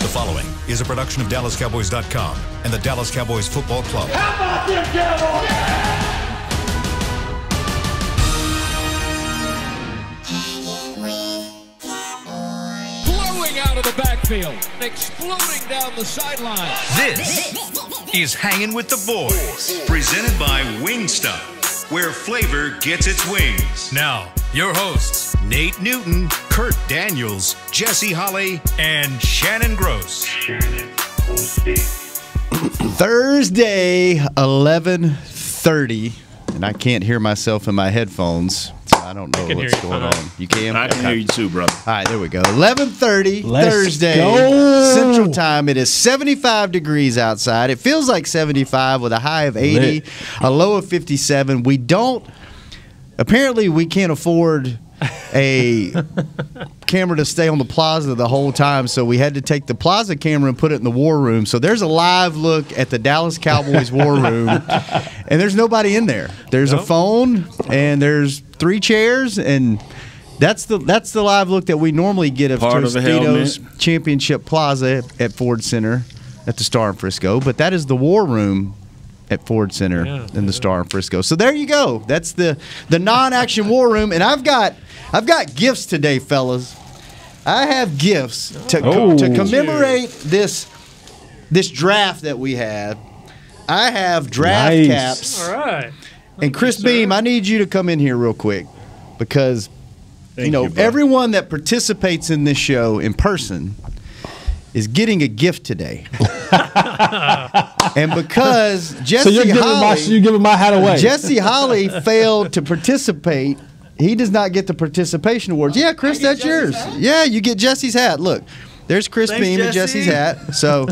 following is a production of DallasCowboys.com and the Dallas Cowboys Football Club. How about them Cowboys? Blowing out of the backfield, exploding down the sideline. This is Hangin' with the Boys, presented by Wingstop, where flavor gets its wings. Now, your hosts, Nate Newton, Kurt Daniels, Jesse Holley, and Shannon Gross. Thursday, 11:30, and I can't hear myself in my headphones, so I don't know what's going on. You can? I can hear you too, brother. All right, there we go. 11:30 Let's Thursday, go. Central Time. It is 75 degrees outside. It feels like 75 with a high of 80, a low of 57. Apparently, we can't afford a camera to stay on the plaza the whole time, so we had to take the plaza camera and put it in the war room. So there's a live look at the Dallas Cowboys war room, and there's nobody in there. There's a phone, and there's 3 chairs, and that's the live look that we normally get of Tostitos Championship Plaza at Ford Center at the Star in Frisco. But that is the war room at Ford Center in the Star in Frisco. So there you go. That's the non-action war room, and I've got gifts today, fellas. I have gifts to commemorate this draft that we had. I have draft caps. All right. And Chris Beam, I need you to come in here real quick because everyone that participates in this show in person is getting a gift today. And because Jesse you're giving my hat away. Jesse Holley failed to participate, he does not get the participation awards. Yeah, Chris, that's yours. Yeah, you get Jesse's hat. Look, there's Chris Beam and Jesse's hat. So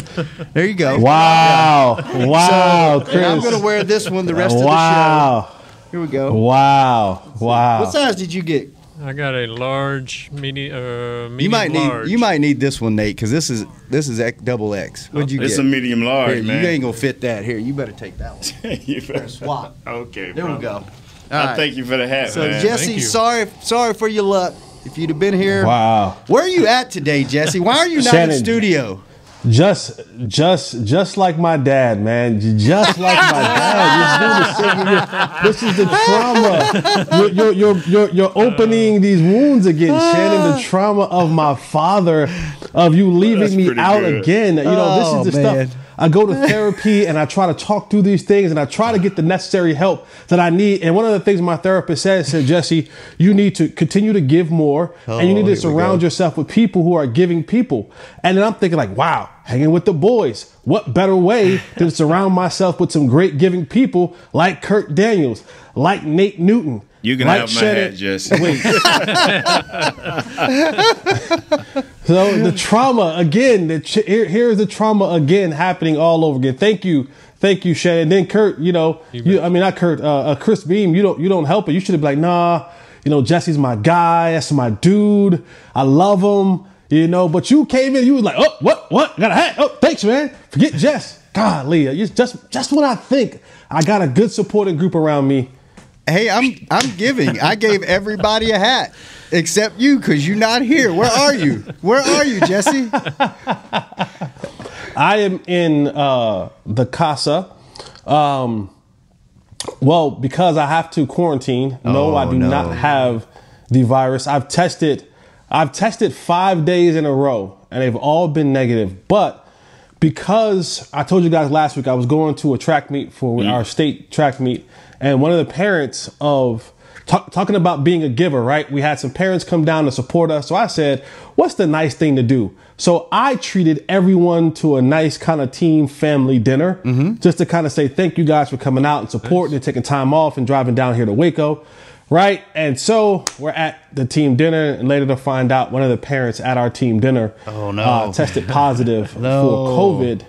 there you go. Wow. Wow, Chris. And I'm going to wear this one the rest of the show. Here we go. Wow. What size did you get? I got a large, medium, you might large. You might need this one, Nate, because this is double X. What'd you get? It's a medium large, here, man. You ain't gonna fit that. Here, you better take that one. You better swap. Okay, there we go. Thank you for the hat, so, man. Jesse, sorry for your luck. If you'd have been here, wow. Where are you at today, Jesse? Why are you not in the studio? Just like my dad, man. Just like my dad. This is the trauma. You're opening these wounds again, Shannon. The trauma of my father, of you leaving me out again. This is the stuff. I go to therapy and I try to talk through these things and I try to get the necessary help that I need. And one of the things my therapist said, Jesse, you need to continue to give more and you need to surround yourself with people who are giving people. And then I'm thinking like, wow, hanging with the boys. What better way than to surround myself with some great giving people like Kurt Daniels, like Nate Newton. You can have my hat, Jesse. Wait. So the trauma again. Here's the trauma again happening all over again. Thank you, Shannon. Then Kurt, Chris Beam. You don't help it. You should have been like, nah. Jesse's my guy. That's my dude. I love him. But you came in. You was like, oh, what? Got a hat? Oh, thanks, man. Forget Jess. Golly, just when I think I got a good supporting group around me. Hey, I'm giving. I gave everybody a hat except you because you're not here. Where are you? Where are you, Jesse? I am in the casa. Well, because I have to quarantine. No, I do not have the virus. I've tested 5 days in a row, and they've all been negative. But because I told you guys last week I was going to a track meet for our state track meet. And one of the parents of talking about being a giver, right? We had some parents come down to support us. So I said, what's the nice thing to do? So I treated everyone to a nice kind of team family dinner, just to kind of say, thank you guys for coming out and supporting and taking time off and driving down here to Waco. Right. And so we're at the team dinner and later to find out one of the parents at our team dinner tested positive for COVID.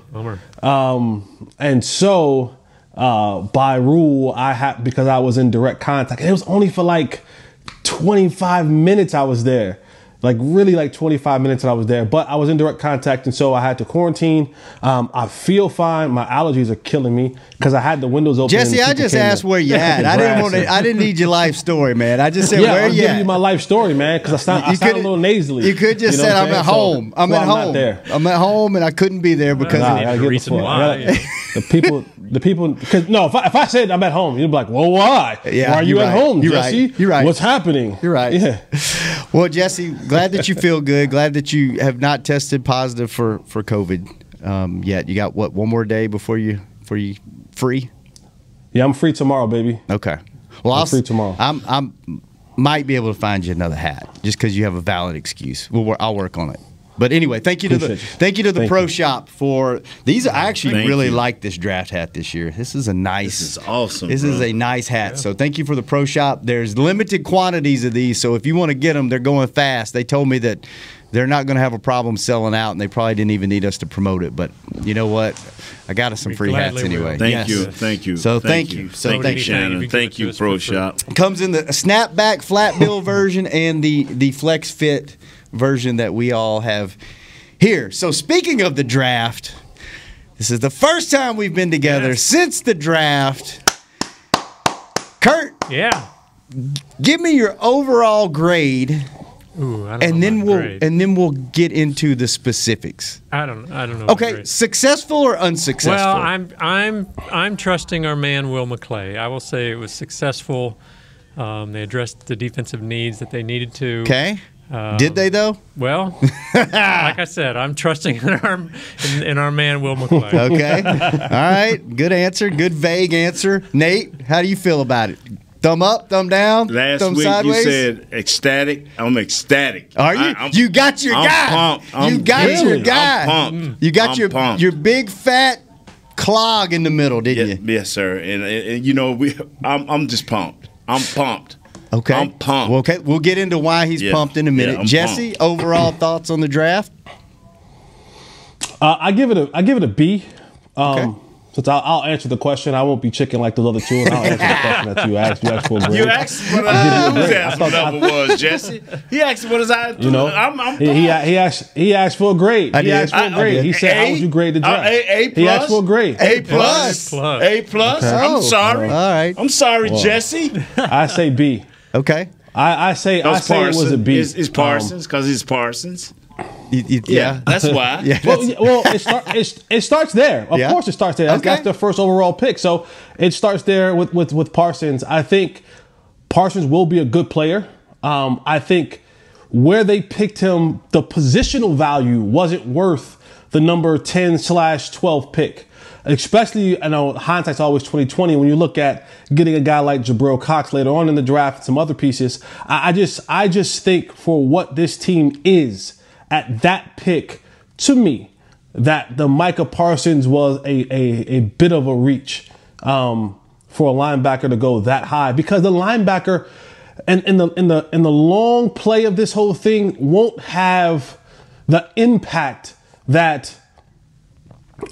And so by rule, because I was in direct contact, it was only for like 25 minutes I was there. like really like 25 minutes that I was there, but I was in direct contact, and so I had to quarantine. I feel fine. My allergies are killing me because I had the windows open. Jesse, I just asked where you at. I didn't need your life story, man. I just said where you at. I'm giving you my life story, man, because I sound a little nasally. You could just said I'm at home. I'm at home. I'm at home, and I couldn't be there because I gotta get the why. The people. Because no, if I said I'm at home, you'd be like, well, why? Yeah, why are you at home, you're Jesse? Right. You're right. What's happening? You're right. Yeah. Well, Jesse, glad that you feel good. Glad that you have not tested positive for COVID yet. You got what, one more day before you free? Yeah, I'm free tomorrow, baby. Okay. Well, I'm free tomorrow. I'm might be able to find you another hat just because you have a valid excuse. I'll work on it. But anyway, thank you to the Pro Shop for these. I actually really like this draft hat this year. This is a nice. This is awesome. This is a nice hat. Yeah. So thank you for the Pro Shop. There's limited quantities of these, so if you want to get them, they're going fast. They told me that they're not going to have a problem selling out, and they probably didn't even need us to promote it. But you know what? I got us some free hats anyway. Thank you. So thank you. So thank you, Shannon. Thank you, Pro Shop. Comes in the snapback flat bill version and the flex fit version that we all have here. So speaking of the draft, this is the first time we've been together since the draft. Kurt, give me your overall grade. Ooh, and then we'll get into the specifics. I don't know. Okay, successful or unsuccessful? Well, I'm trusting our man Will McClay. I will say it was successful. They addressed the defensive needs that they needed to. Okay. Did they though? Well, like I said, I'm trusting in our man Will McClay. Okay. All right. Good answer. Good vague answer. Nate, how do you feel about it? Thumb up, thumb down, Last thumb week sideways? You said ecstatic. I'm ecstatic. Are you? You got your guy. You got your guy. I'm pumped. You got your big fat clog in the middle, didn't you? Yes, sir. And you know, I'm just pumped. I'm pumped. Okay. I'm pumped. Well, okay, we'll get into why he's pumped in a minute. Jesse, overall thoughts on the draft? I give it a B. Okay. Since I'll answer the question, I won't be chicken like those other two, and I'll answer the question that you asked. You asked for a grade. You asked what his number was, Jesse. He asked what his I. You know, he asked for a grade. He asked for a grade. He said, "How would you grade the draft?" A plus. He asked for a grade. A plus. A plus. Okay. I'm sorry. All right. I'm sorry, Jesse. I say B. Okay. I say it was a B. It's Parsons because he's Parsons. Yeah, that's why. Well, it starts there. Of course, it starts there. That's the first overall pick. So it starts there with Parsons. I think Parsons will be a good player. I think where they picked him, the positional value wasn't worth the number 10/12 pick. Especially, I know hindsight's always 20/20. When you look at getting a guy like Jabril Cox later on in the draft and some other pieces, I just think for what this team is at that pick, to me, that the Micah Parsons was a bit of a reach for a linebacker to go that high, because the linebacker and in the long play of this whole thing won't have the impact that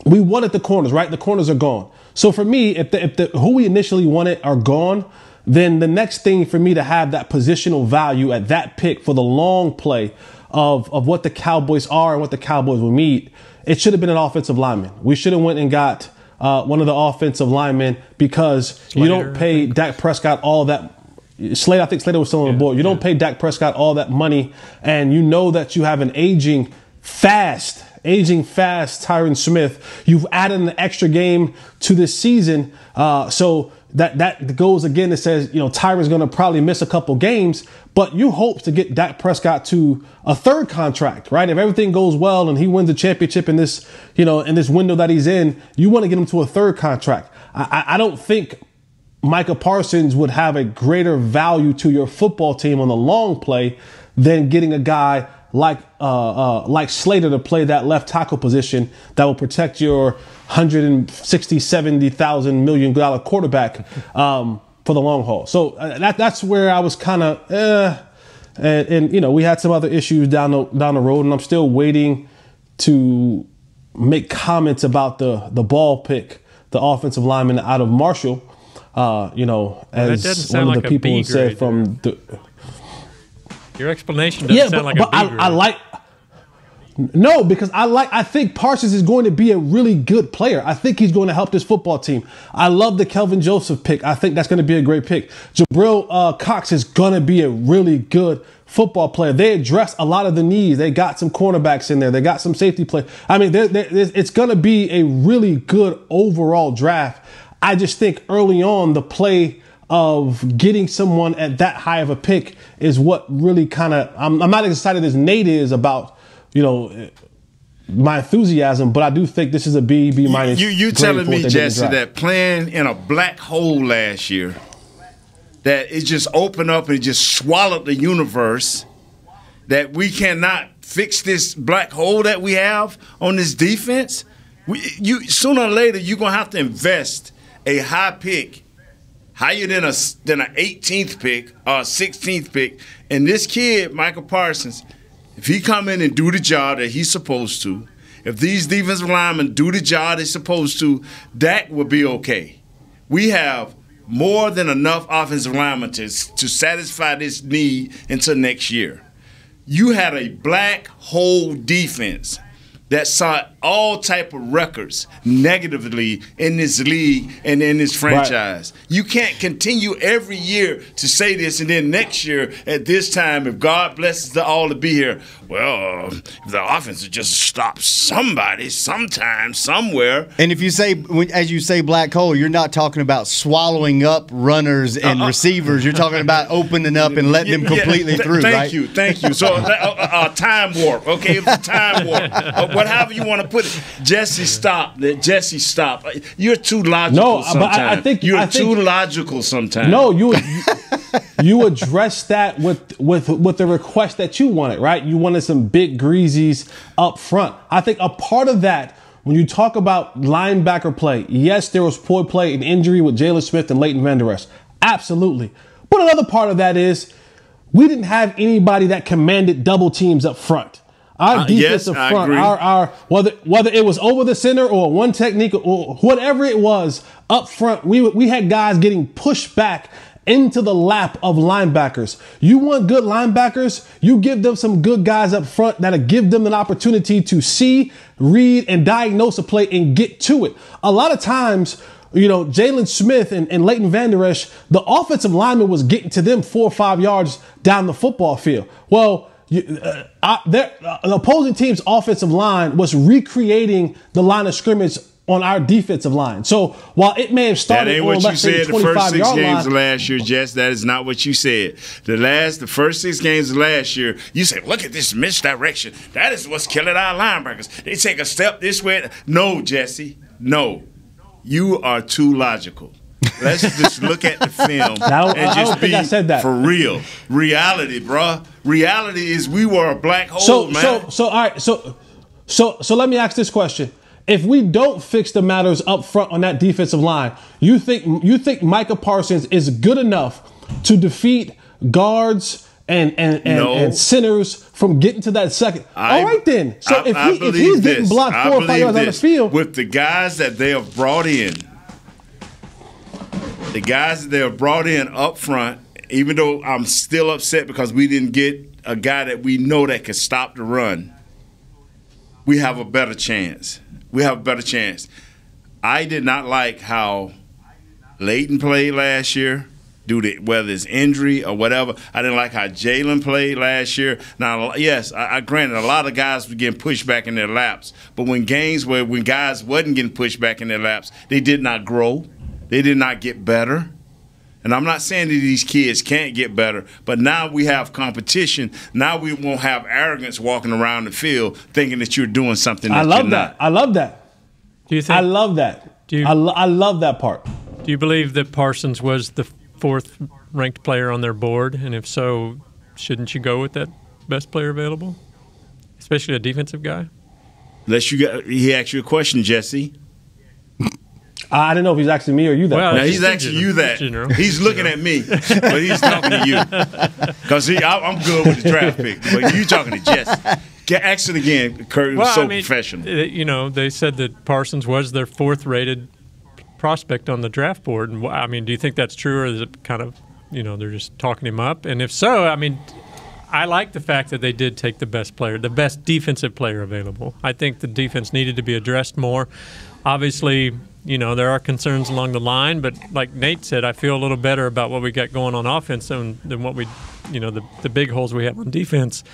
we wanted the corners, right? The corners are gone. So for me, if the who we initially wanted are gone, then the next thing for me to have that positional value at that pick for the long play of what the Cowboys are and what the Cowboys will meet, it should have been an offensive lineman. We should have went and got one of the offensive linemen, because you don't pay Dak Prescott all that. I think Slater was still on the board. You don't pay Dak Prescott all that money, and you know that you have an aging fast Tyron Smith. You've added an extra game to this season, so that goes again. It says, you know, Tyron's going to probably miss a couple games, but you hope to get Dak Prescott to a third contract, right? If everything goes well and he wins a championship in this, you know, in this window that he's in, you want to get him to a third contract. I don't think Micah Parsons would have a greater value to your football team on the long play than getting a guy like Slater to play that left tackle position that will protect your $160, $70,000 $1 million quarterback for the long haul. So that's where I was kind of and you know, we had some other issues down the road, and I'm still waiting to make comments about the ball pick, the offensive lineman out of Marshall. You know, as one of the people said from the. Your explanation doesn't sound like a I No, because I think Parsons is going to be a really good player. I think he's going to help this football team. I love the Kelvin Joseph pick. I think that's going to be a great pick. Jabril Cox is going to be a really good football player. They address a lot of the needs. They got some cornerbacks in there. They got some safety play. I mean, it's going to be a really good overall draft. I just think early on the play of getting someone at that high of a pick is what really kind of I'm not as excited as Nate is about, my enthusiasm, but I do think this is a B minus. You telling me, Jesse, that playing in a black hole last year, that it just opened up and just swallowed the universe, that we cannot fix this black hole that we have on this defense? Sooner or later, you're going to have to invest a high pick, higher than an 18th pick or 16th pick. And this kid, Michael Parsons, if he come in and do the job that he's supposed to, if these defensive linemen do the job they're supposed to, Dak will be okay. We have more than enough offensive linemen to satisfy this need until next year. You had a black hole defense that saw all type of records negatively in this league and in this franchise. Right. You can't continue every year to say this, and then next year at this time, if God blesses us all to be here, well, if the offense would just stop somebody sometime, somewhere. And if you say, as you say, black hole, you're not talking about swallowing up runners and receivers. You're talking about opening up and letting them completely through, right? Thank you. So time warp, okay? It's a time warp. Whatever you want to put it. Jesse, stop. Jesse, stop. You're too logical sometimes. But I think you're too logical sometimes. No, you address that with the request that you wanted, right? You wanted some big greasies up front. I think a part of that, when you talk about linebacker play, yes, there was poor play and injury with Jalen Smith and Leighton Vander Esch. Absolutely. But another part of that is we didn't have anybody that commanded double teams up front. Our defensive front, our whether it was over the center or one technique or whatever it was up front, we had guys getting pushed back into the lap of linebackers. You want good linebackers, you give them some good guys up front that'll give them an opportunity to see, read, and diagnose a play and get to it. A lot of times, Jalen Smith and Leighton Vander Esch, the offensive lineman was getting to them 4 or 5 yards down the football field. Well, the opposing team's offensive line was recreating the line of scrimmage on our defensive line. So while it may have started on, let's say, the 25-yard line. That ain't what you said the first 6 games of last year, Jess. That is not what you said. The first 6 games of last year, you said, look at this misdirection. That is what's killing our linebackers. They take a step this way. No, Jesse. No. You are too logical. Let's just look at the film and just be for real. Reality, bruh. Reality is we were a black hole, man. So all right. So let me ask this question. If we don't fix the matters up front on that defensive line, you think Micah Parsons is good enough to defeat guards and centers from getting to that second? All right, then. So if he's getting blocked 4 or 5 yards on the field, with the guys that they have brought in. The guys that they have brought in up front, even though I'm still upset because we didn't get a guy that we know that can stop the run, we have a better chance. I did not like how Leighton played last year, whether it's injury or whatever. I didn't like how Jalen played last year. Now, yes, I granted a lot of guys were getting pushed back in their laps, but when guys wasn't getting pushed back in their laps, they did not grow. They did not get better. And I'm not saying that these kids can't get better, but now we have competition. Now we won't have arrogance walking around the field thinking that you're doing something that you're not. I love that. Do you think? I love that. I love that part. Do you believe that Parsons was the 4th ranked player on their board? And if so, shouldn't you go with that best player available, especially a defensive guy? He asked you a question, Jesse. I didn't know if he's asking me or you that. Well, now, he's asking you that. He's looking at me, but he's talking to you. Because I'm good with the draft pick, but you talking to Jess. Ask it again, Kurt. It was professional. They said that Parsons was their 4th rated prospect on the draft board. And, do you think that's true, or is it kind of, they're just talking him up? And if so, I like the fact that they did take the best defensive player available. I think the defense needed to be addressed more. Obviously, there are concerns along the line, but like Nate said, I feel a little better about what we got going on offense than what we, the big holes we have on defense.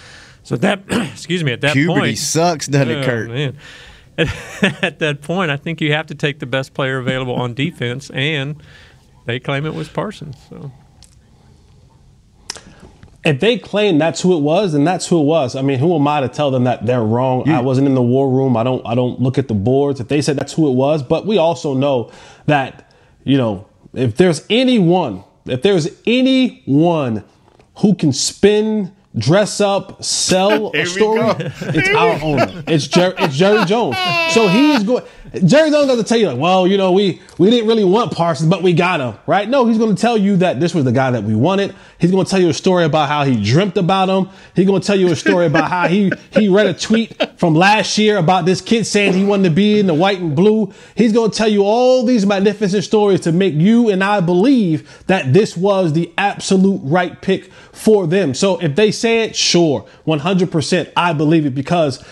So that, excuse me, at that Puberty point, sucks, doesn't it, Kurt? Man. At that point, I think you have to take the best player available on defense, and they claim it was Parsons. So. If they claim that's who it was, then that's who it was. I mean, who am I to tell them that they're wrong? I wasn't in the war room. I don't look at the boards. If they said that's who it was, but we also know that, if there's anyone who can spin, dress up, sell a story, it's our owner. It's Jerry Jones. So he's going. Jerry Jones doesn't tell you like, well, we didn't really want Parsons, but we got him, right? No, he's going to tell you that this was the guy that we wanted. He's going to tell you a story about how he dreamt about him. He's going to tell you a story about how he read a tweet from last year about this kid saying he wanted to be in the white and blue. He's going to tell you all these magnificent stories to make you and I believe that this was the absolute right pick for them. So if they say it, sure, 100%, I believe it, because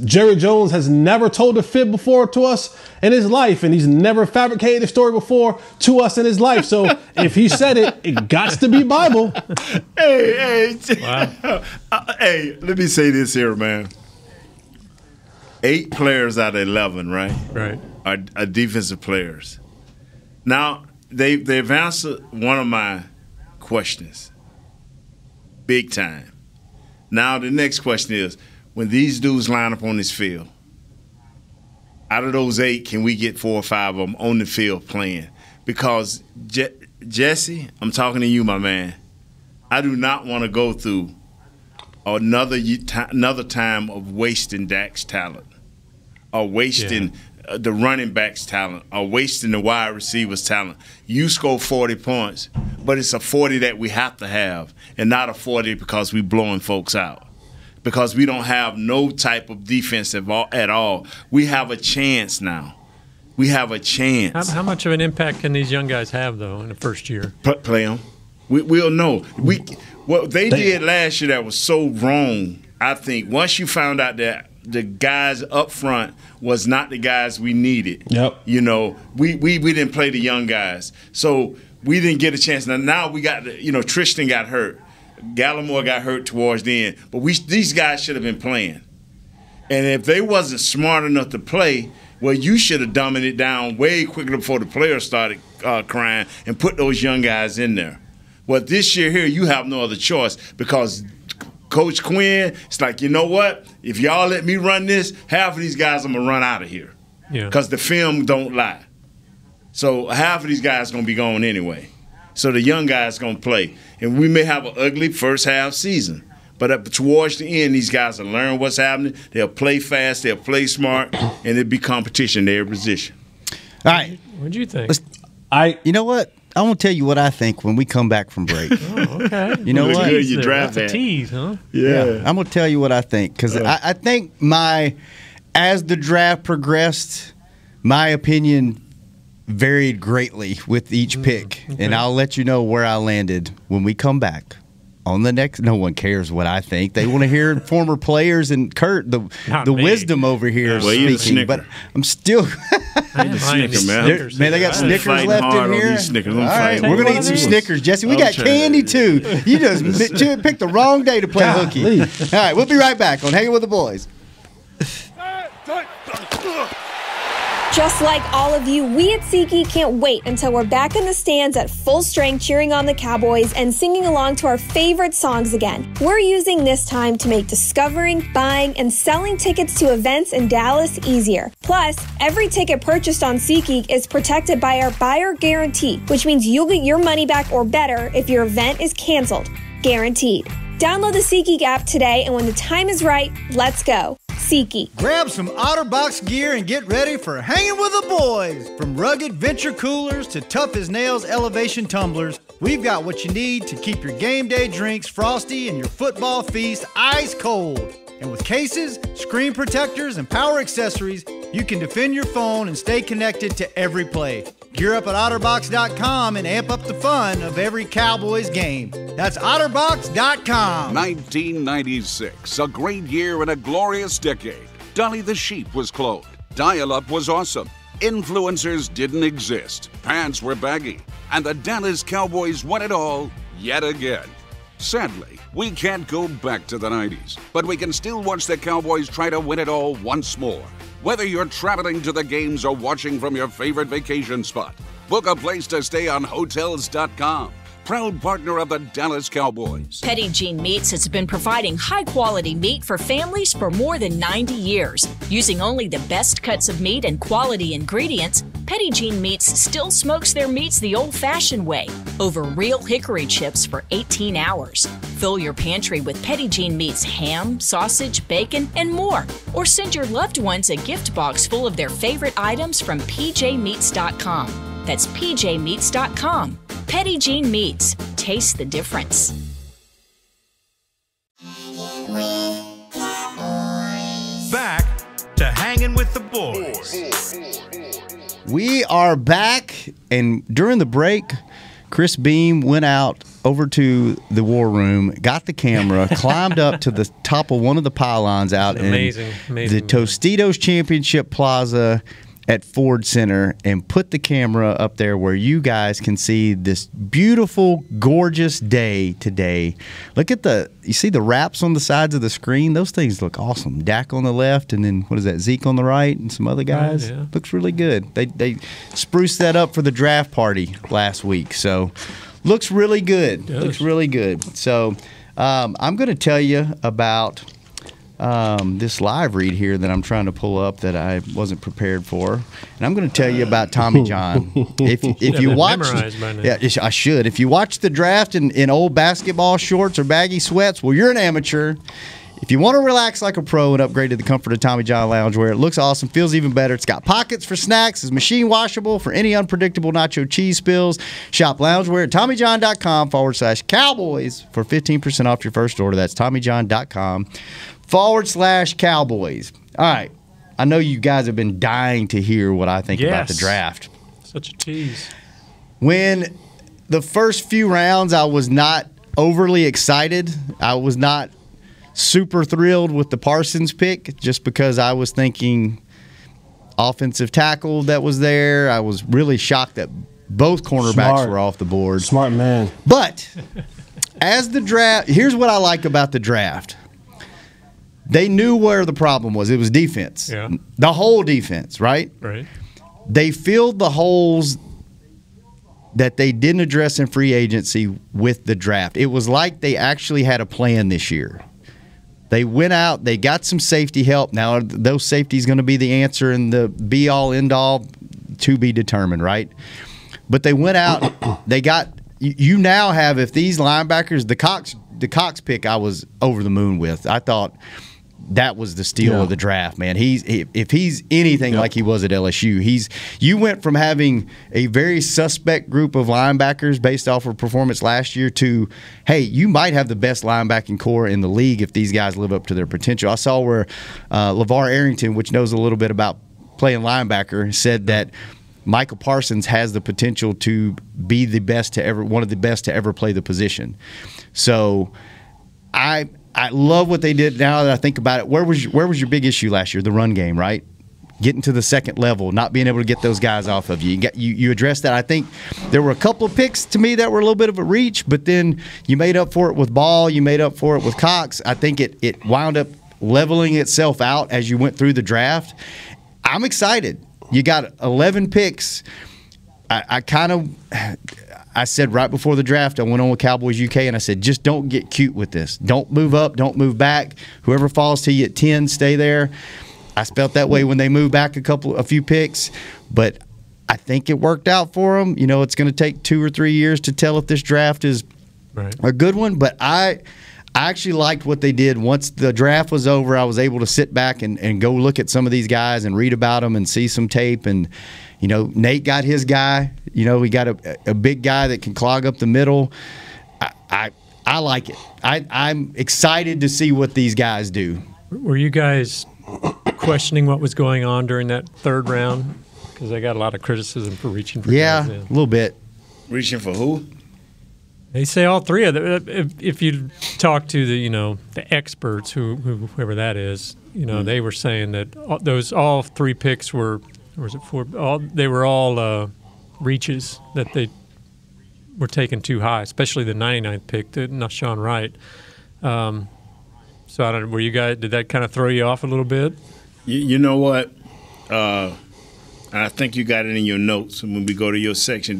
Jerry Jones has never told a fib before to us in his life, and he's never fabricated a story before to us in his life. So if he said it, it gots to be Bible. Hey, wow. Hey, let me say this here, man. 8 players out of 11, right? Right. Are defensive players. Now, they've answered one of my questions. Big time. Now, the next question is, when these dudes line up on this field, out of those 8, can we get 4 or 5 of them on the field playing? Because, Jesse, I'm talking to you, my man. I do not want to go through another time of wasting Dak's talent, or wasting the running back's talent, or wasting the wide receiver's talent. You score 40 points, but it's a 40 that we have to have, and not a 40 because we're blowing folks out. Because we don't have no type of defense at all. We have a chance now. We have a chance. How much of an impact can these young guys have, though, in the first year? Play them. We'll know. What they did last year that was so wrong, I think, once you found out that the guys up front was not the guys we needed. Yep. We didn't play the young guys. So we didn't get a chance. Now we got, Tristan got hurt. Gallimore got hurt towards the end. But these guys should have been playing. And if they wasn't smart enough to play, well, you should have dumbed it down way quicker before the players started crying and put those young guys in there. Well, this year here, you have no other choice because Coach Quinn, it's like, you know what? If y'all let me run this, half of these guys I'm going to run out of here. Yeah. Because the film don't lie. So half of these guys going to be gone anyway. So the young guys going to play. And we may have an ugly first half season. But towards the end, these guys will learn what's happening. They'll play fast. They'll play smart. And it'll be competition in every position. All right. What do you think? You know what? I want to tell you what I think when we come back from break. Oh, okay. You know what? You draft That's a tease, huh? Yeah. I'm going to tell you what I think. Because I think as the draft progressed, my opinion varied greatly with each pick. Okay. And I'll let you know where I landed when we come back. On the next, no one cares what I think. They want to hear former players and Kurt, the wisdom over here speaking. But I'm still. Man, they got Snickers left in here. All right, we're gonna eat some Snickers, Jesse. We got candy too. You just picked the wrong day to play hooky. All right, we'll be right back on Hanging with the Boys. Just like all of you, we at SeatGeek can't wait until we're back in the stands at full strength cheering on the Cowboys and singing along to our favorite songs again. We're using this time to make discovering, buying, and selling tickets to events in Dallas easier. Plus, every ticket purchased on SeatGeek is protected by our buyer guarantee, which means you'll get your money back or better if your event is canceled. Guaranteed. Download the SeatGeek app today, and when the time is right, let's go. SeatGeek. Grab some OtterBox gear and get ready for Hanging with the Boys. From rugged venture coolers to tough as nails elevation tumblers, we've got what you need to keep your game day drinks frosty and your football feast ice cold. And with cases, screen protectors, and power accessories, you can defend your phone and stay connected to every play. Gear up at OtterBox.com and amp up the fun of every Cowboys game. That's OtterBox.com. 1996, a great year and a glorious decade. Dolly the Sheep was cloned. Dial-up was awesome. Influencers didn't exist. Pants were baggy. And the Dallas Cowboys won it all yet again. Sadly, we can't go back to the 90s, but we can still watch the Cowboys try to win it all once more. Whether you're traveling to the games or watching from your favorite vacation spot, book a place to stay on Hotels.com. Proud partner of the Dallas Cowboys. Petit Jean Meats has been providing high-quality meat for families for more than 90 years. Using only the best cuts of meat and quality ingredients, Petit Jean Meats still smokes their meats the old-fashioned way, over real hickory chips for 18 hours. Fill your pantry with Petit Jean Meats ham, sausage, bacon, and more. Or send your loved ones a gift box full of their favorite items from pjmeats.com. That's pjmeats.com. Petit Jean Meats. Taste the difference. Back to Hanging with the Boys. We are back, and during the break, Chris Beam went out over to the war room, got the camera, climbed up to the top of one of the pylons out in the Tostitos Championship Plaza at Ford Center, and put the camera up there where you guys can see this beautiful, gorgeous day today. Look at you see the wraps on the sides of the screen? Those things look awesome. Dak on the left, and then, what is that, Zeke on the right, and some other guys. Yeah. Looks really good. They spruced that up for the draft party last week, so looks really good. Looks really good. So I'm going to tell you about this live read here that I'm trying to pull up that I wasn't prepared for, and I'm going to tell you about Tommy John. If you watch, yeah, I should. If you watch the draft in old basketball shorts or baggy sweats, well, you're an amateur. If you want to relax like a pro and upgrade to the comfort of Tommy John loungewear, it looks awesome, feels even better. It's got pockets for snacks, it's machine washable for any unpredictable nacho cheese spills. Shop loungewear at TommyJohn.com/Cowboys for 15% off your first order. That's TommyJohn.com/Cowboys. All right. I know you guys have been dying to hear what I think about the draft. Such a tease. When the first few rounds, I was not overly excited. I was not super thrilled with the Parsons pick just because I was thinking offensive tackle that was there. I was really shocked that both cornerbacks were off the board. Smart man. But as the draft, here's what I like about the draft. They knew where the problem was. It was defense. Yeah. The whole defense, right? Right. They filled the holes that they didn't address in free agency with the draft. It was like they actually had a plan this year. They went out, they got some safety help. Now, are those safeties going to be the answer and the be-all, end-all? To be determined, right? But they went out, they got – you now have, if these linebackers – the Cox pick I was over the moon with. I thought that was the steal of the draft, man. If he's anything like he was at LSU, you went from having a very suspect group of linebackers based off of performance last year to, hey, you might have the best linebacking core in the league if these guys live up to their potential. I saw where LeVar Arrington, which knows a little bit about playing linebacker, said that Michael Parsons has the potential to be one of the best to ever play the position. So I love what they did. Now that I think about it, where was your big issue last year? The run game, right? Getting to the second level, not being able to get those guys off of you. You addressed that. I think there were a couple of picks to me that were a little bit of a reach, but then you made up for it with Ball. You made up for it with Cox. I think it wound up leveling itself out as you went through the draft. I'm excited. You got 11 picks. I said right before the draft, I went on with Cowboys UK, and I said, just don't get cute with this. Don't move up. Don't move back. Whoever falls to you at 10, stay there. I felt that way when they moved back a few picks, but I think it worked out for them. You know, it's going to take 2 or 3 years to tell if this draft is a good one, but I actually liked what they did. Once the draft was over, I was able to sit back and go look at some of these guys and read about them and see some tape. And, you know, Nate got his guy. You know, he got a big guy that can clog up the middle. I like it. I'm excited to see what these guys do. Were you guys questioning what was going on during that third round? because they got a lot of criticism for reaching for guys. Yeah, a little bit. Reaching for who? They say all three of them. If you talk to the experts, whoever that is, they were saying that all three picks were, or was it four? They were all reaches, that they were taken too high, especially the 99th pick, Sean Wright. So I don't know. Did that kind of throw you off a little bit? You know what? I think you got it in your notes when we go to your section.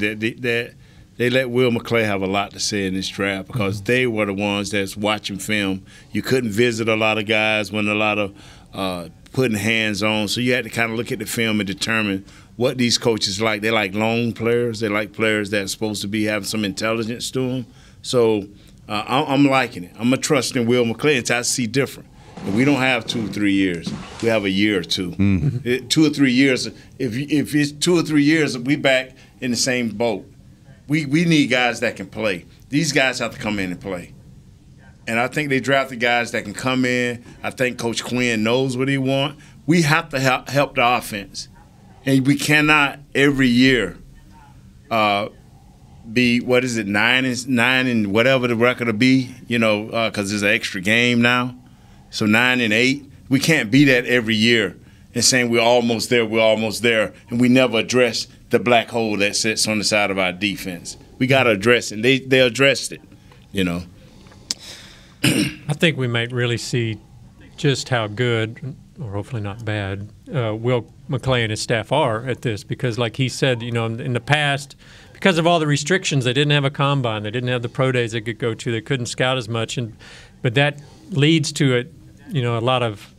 They let Will McClay have a lot to say in this draft because they were the ones that's watching film. You couldn't visit a lot of guys, wasn't a lot of putting hands on. So you had to kind of look at the film and determine what these coaches like. They like lone players. They like players that are supposed to be having some intelligence to them. So I'm liking it. I'm going to trust in Will McClay until I see different. And we don't have 2 or 3 years. We have a year or two. 2 or 3 years. If it's 2 or 3 years, we back in the same boat. We need guys that can play. These guys have to come in and play. And I think they drafted guys that can come in. I think Coach Quinn knows what he wants. We have to help the offense. And we cannot every year be, 9 and whatever the record will be, because there's an extra game now. So 9 and 8. We can't be that every year and saying we're almost there, and we never address the black hole that sits on the side of our defense. We got to address it. And they addressed it, I think we might really see just how good, or hopefully not bad, Will McClay and his staff are at this, because like he said, in the past, because of all the restrictions, they didn't have a combine, they didn't have the pro days they could go to, they couldn't scout as much, but that leads to a lot of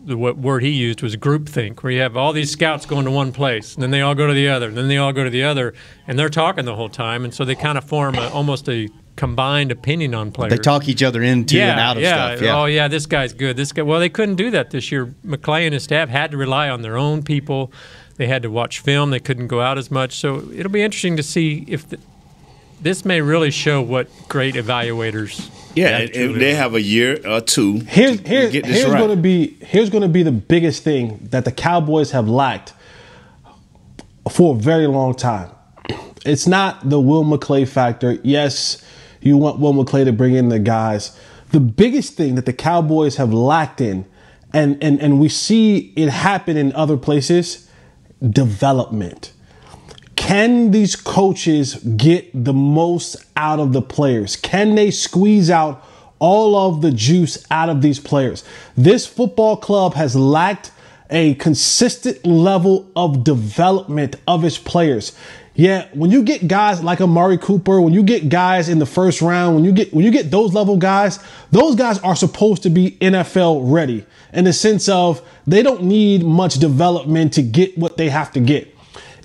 what word he used was groupthink, where you have all these scouts going to one place, and then they all go to the other, and then they all go to the other, and they're talking the whole time, and so they kind of form almost a combined opinion on players. They talk each other into and out of stuff. Yeah. Oh, yeah, this guy's good. This guy. Well, they couldn't do that this year. McClay and his staff had to rely on their own people. They had to watch film. They couldn't go out as much. So it'll be interesting to see if this may really show what great evaluators. Yeah, they have a year or two. Here's going to be the biggest thing that the Cowboys have lacked for a very long time. It's not the Will McClay factor. Yes, you want Will McClay to bring in the guys. The biggest thing that the Cowboys have lacked in, and we see it happen in other places, development. Can these coaches get the most out of the players? Can they squeeze out all of the juice out of these players? This football club has lacked a consistent level of development of its players. Yeah, when you get guys like Amari Cooper, when you get guys in the first round, when you get those level guys, those guys are supposed to be NFL ready in the sense of they don't need much development to get what they have to get.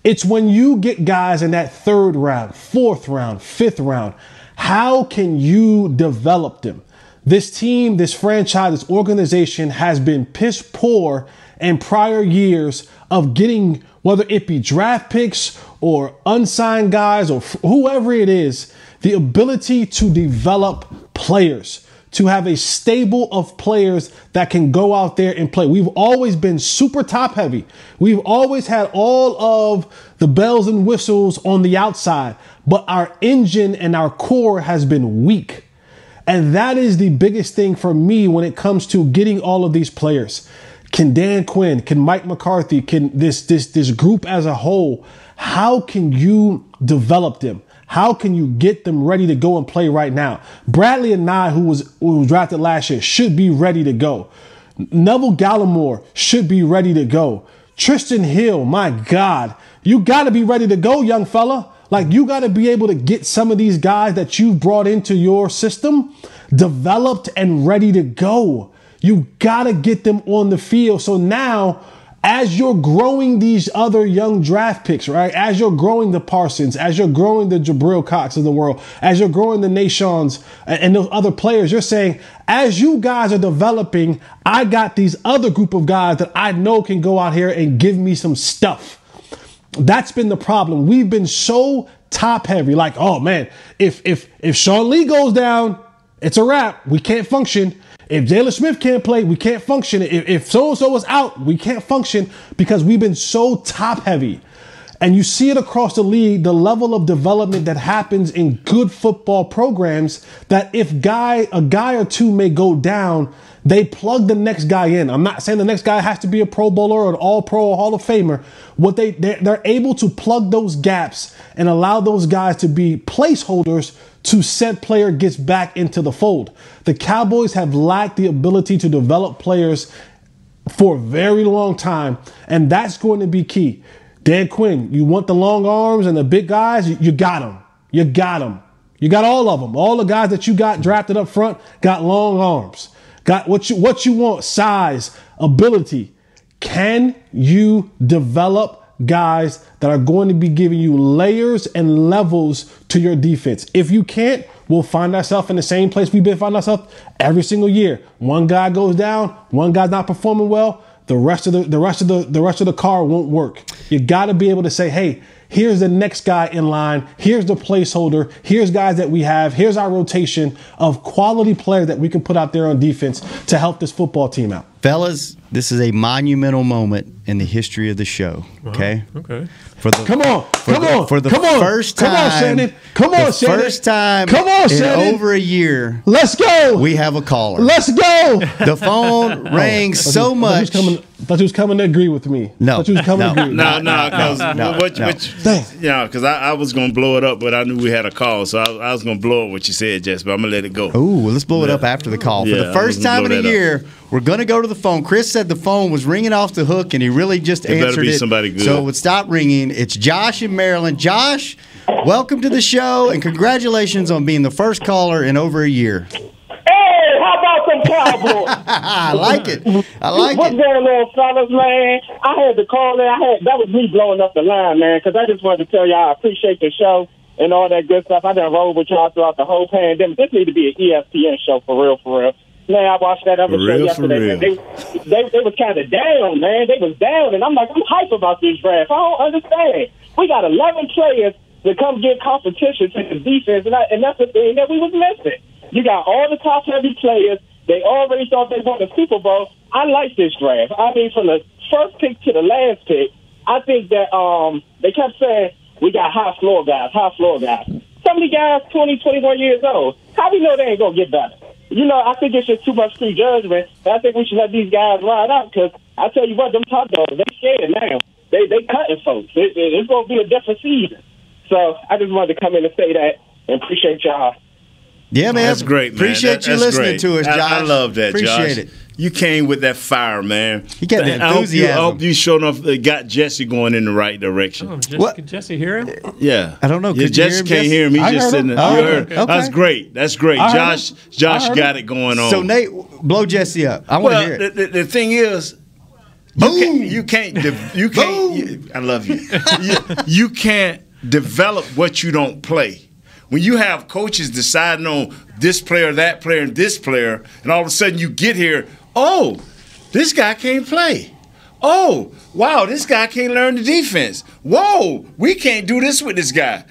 It's when you get guys in that 3rd round, 4th round, 5th round, how can you develop them? This team, this franchise, this organization has been piss poor in prior years of getting, whether it be draft picks or unsigned guys or whoever it is, the ability to develop players, to have a stable of players that can go out there and play. We've always been super top heavy. We've always had all of the bells and whistles on the outside, but our engine and our core has been weak. And that is the biggest thing for me when it comes to getting all of these players. Can Dan Quinn, can Mike McCarthy, can this group as a whole, how can you develop them? How can you get them ready to go and play right now? Bradley and Nye, who was drafted last year, should be ready to go. Neville Gallimore should be ready to go. Tristan Hill, my God, you got to be ready to go, young fella. Like, you got to be able to get some of these guys that you've brought into your system developed and ready to go. You got to get them on the field. So now, as you're growing these other young draft picks, right? As you're growing the Parsons, as you're growing the Jabril Cox of the world, as you're growing the Nashons and those other players, you're saying, as you guys are developing, I got these other group of guys that I know can go out here and give me some stuff. That's been the problem. We've been so top heavy. Like, oh man, if Sean Lee goes down, It's a wrap. We can't function. If Jalen Smith can't play, we can't function. If so-and-so is out, we can't function because we've been so top-heavy. And you see it across the league, the level of development that happens in good football programs, that if a guy or two may go down, they plug the next guy in. I'm not saying the next guy has to be a Pro Bowler or an All-Pro or Hall of Famer. They're able to plug those gaps and allow those guys to be placeholders to said player gets back into the fold. The Cowboys have lacked the ability to develop players for a very long time, and that's going to be key. Dan Quinn, you want the long arms and the big guys? You got them. You got them. You got all of them. All the guys that you got drafted up front got long arms. Got what you want, size, ability. Can you develop guys that are going to be giving you layers and levels to your defense? If you can't, we'll find ourselves in the same place we've been finding ourselves every single year. One guy goes down, one guy's not performing well. The rest of the car won't work. You got to be able to say, hey, here's the next guy in line. Here's the placeholder. Here's guys that we have. Here's our rotation of quality players that we can put out there on defense to help this football team out. Fellas, this is a monumental moment in the history of the show. Okay. Okay. Come on. For the first time. Come on, Shannon. Come on, Shannon. First time Shannon. in over a year. Let's go. We have a caller. Let's go. The phone rang so much. I thought you was coming to agree with me. No. Because I was going to blow it up, but I knew we had a call, so I was going to blow up what you said, Jess, but I'm going to let it go. Ooh, let's blow it up after the call. For the first time in a year, we're going to go to the phone. Chris said the phone was ringing off the hook, and he really just answered better be somebody good. So it would stop ringing. It's Josh in Maryland. Josh, welcome to the show, and congratulations on being the first caller in over a year. Hey, how about some Cowboys? I like it. What's going on, fellas, man? I had to call in. That was me blowing up the line, man, because I just wanted to tell y'all I appreciate the show and all that good stuff. I done rolled with y'all throughout the whole pandemic. This need to be an ESPN show for real, for real. Man, I watched that other show yesterday. They was kind of down, man. They was down, and I'm like, I'm hype about this draft. I don't understand. We got 11 players to come get competition to the defense, and that's the thing that we was missing. You got all the top-heavy players. They already thought they won the Super Bowl. I like this draft. I mean, from the first pick to the last pick, I think that they kept saying, we got high floor guys. Some of the guys 20, 21 years old. How we know they ain't going to get better? You know, I think it's just too much prejudgment. I think we should let these guys ride out because I tell you what, them top dogs, they scared now. They cutting folks. It's going to be a different season. So I just wanted to come in and say that and appreciate y'all. Yeah, man. That's great, man. Appreciate you listening to us, Josh. I love that, Josh. Appreciate it. You came with that fire, man. You got the enthusiasm. I hope you showed enough got Jesse going in the right direction. Could Jesse hear him? Yeah. I don't know. Yeah, Jesse can't hear him. He's just sitting there. Okay. That's great. That's great. Josh got it going on. So, Nate, blow Jesse up. I want to hear it. The thing is, you can't. I love you. You can't develop what you don't play. When you have coaches deciding on this player, that player, and this player, and all of a sudden you get here, oh, this guy can't play. Oh, wow, this guy can't learn the defense. Whoa, we can't do this with this guy.